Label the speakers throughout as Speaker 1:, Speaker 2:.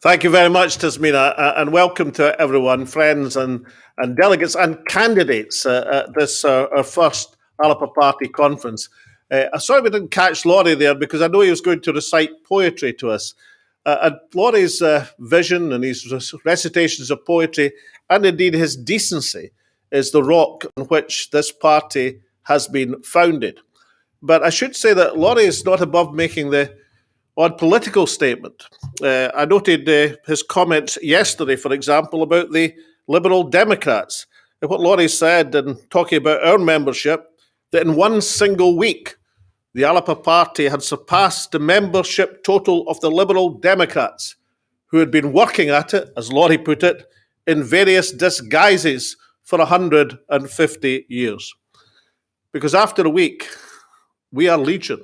Speaker 1: Thank you very much, Tasmina, and welcome to everyone, friends and delegates and candidates at this our first ALBA Party conference. Sorry we didn't catch Laurie there because I know he was going to recite poetry to us. And Laurie's vision and his recitations of poetry, and indeed his decency, is the rock on which this party has been founded. But I should say that Laurie is not above making the odd political statement. I noted his comments yesterday, for example, about the Liberal Democrats. And what Laurie said in talking about our membership, that in one single week, the ALBA Party had surpassed the membership total of the Liberal Democrats, who had been working at it, as Laurie put it, in various disguises for 150 years. Because after a week, we are legion.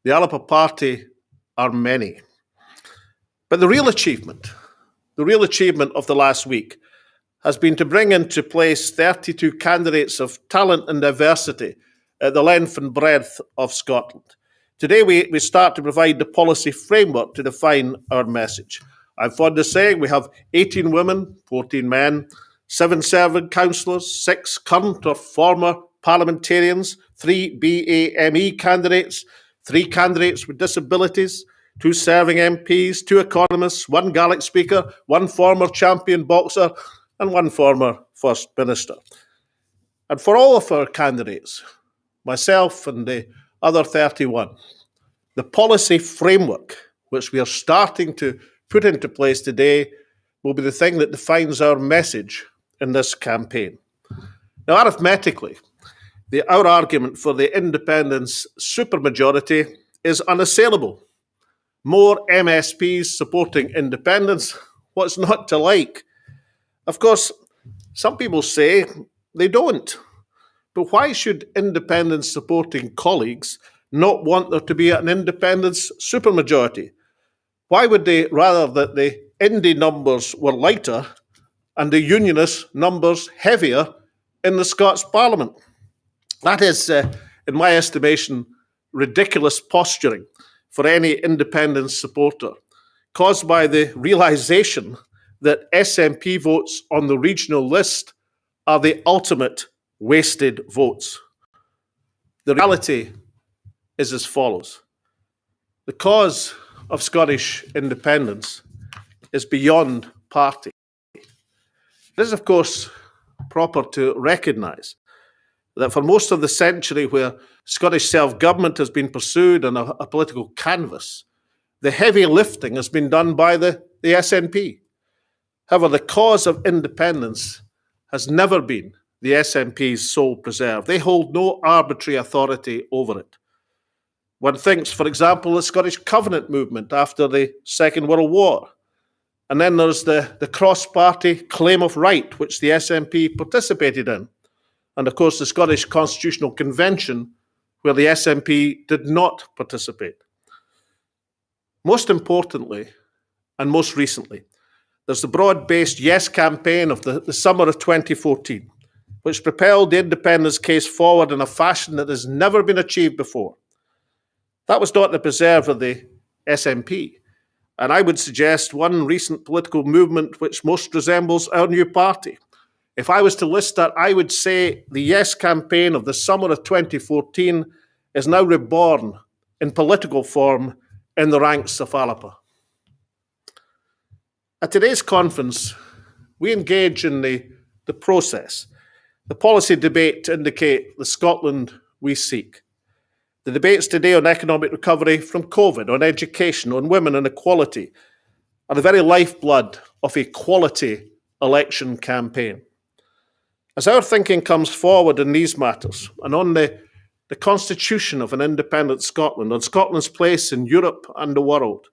Speaker 1: The ALBA Party are many. But the real achievement of the last week has been to bring into place 32 candidates of talent and diversity at the length and breadth of Scotland. Today we start to provide the policy framework to define our message. I'm fond of saying we have 18 women, 14 men, 7 serving councillors, 6 current or former parliamentarians, 3 BAME candidates, 3 candidates with disabilities, 2 serving MPs, 2 economists, 1 Gaelic speaker, 1 former champion boxer, and 1 former First Minister. And for all of our candidates, myself and the other 31, the policy framework which we are starting to put into place today will be the thing that defines our message in this campaign. Now, arithmetically, our argument for the Independence Supermajority is unassailable. More MSPs supporting independence, what's not to like? Of course, some people say they don't. But why should independence supporting colleagues not want there to be an independence supermajority? Why would they rather that the Indie numbers were lighter and the Unionist numbers heavier in the Scots Parliament? That is, in my estimation, ridiculous posturing for any independence supporter, caused by the realisation that SNP votes on the regional list are the ultimate wasted votes. The reality is as follows. The cause of Scottish independence is beyond party. It is, of course, proper to recognise that for most of the century where Scottish self-government has been pursued on a political canvas, the heavy lifting has been done by the SNP. However, the cause of independence has never been the SNP's sole preserve. They hold no arbitrary authority over it. One thinks, for example, the Scottish Covenant movement after the Second World War. And then there's the cross-party claim of right, which the SNP participated in. And of course, the Scottish Constitutional Convention, where the SNP did not participate. Most importantly, and most recently, there's the broad-based Yes campaign of the summer of 2014, which propelled the independence case forward in a fashion that has never been achieved before. That was not the preserve of the SNP, and I would suggest one recent political movement which most resembles our new party. If I was to list that, I would say the Yes campaign of the summer of 2014 is now reborn in political form in the ranks of ALBA. At today's conference, we engage in the process, the policy debate to indicate the Scotland we seek. The debates today on economic recovery from COVID, on education, on women and equality, are the very lifeblood of a quality election campaign. As our thinking comes forward in these matters, and on the constitution of an independent Scotland, on Scotland's place in Europe and the world,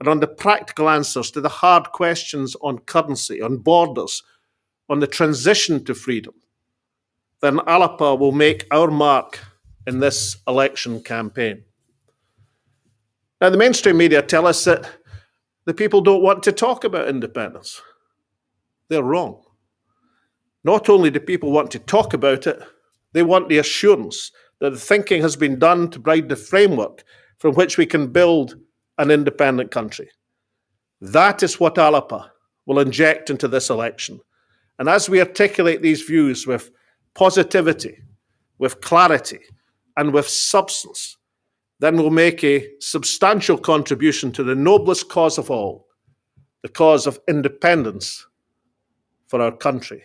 Speaker 1: and on the practical answers to the hard questions on currency, on borders, on the transition to freedom, then ALBA will make our mark in this election campaign. Now, the mainstream media tell us that the people don't want to talk about independence. They're wrong. Not only do people want to talk about it, they want the assurance that the thinking has been done to provide the framework from which we can build an independent country. That is what ALBA will inject into this election. And as we articulate these views with positivity, with clarity, and with substance, then we'll make a substantial contribution to the noblest cause of all, the cause of independence for our country.